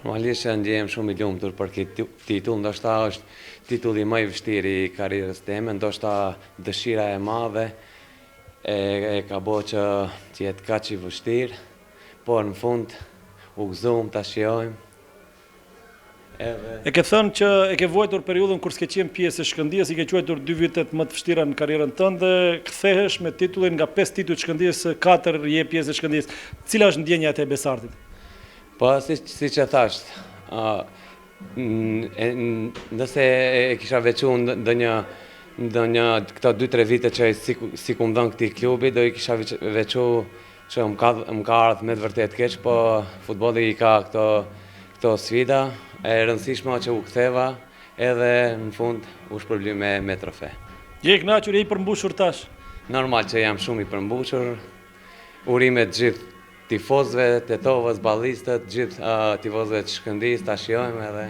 Normalisht që ndjehem shumë i lumtur për këtë titull, ndoshta është titulli më i vështirë i karrierës time, ndoshta dëshira e madhe e ka bërë që të jetë kaq i vështirë, por në fund u gëzuam ta shijojmë. E ke thënë që e ke vuajtur periudhën kur s'ke qenë pjesë e Shkëndijës, i ke quajtur 2 vitet më të vështira në karrierën tënde, kthehesh me titullin nga 5 titull të Shkëndijës, 4 je pjesë e Shkëndijës. Cila është ndjenja e Besartit? Po, si që thasht, nëse e kisha veçu ndonjë këto 2-3 vite që si ku më dhënë këtij klubi, do i kisha veçu që më ka ardhur me të vërtet keq, po futbolli i ka këto sfida, e rëndësishme që u ktheva edhe në fund u shpërbly me trofe. Je i kënaqur, je i përmbushur tash? Normal që jam shumë i përmbushur, urime të gjithë tifozëve, tetovës, ballistët, gjithë tifozëve të Shkëndijës, ta shijojmë edhe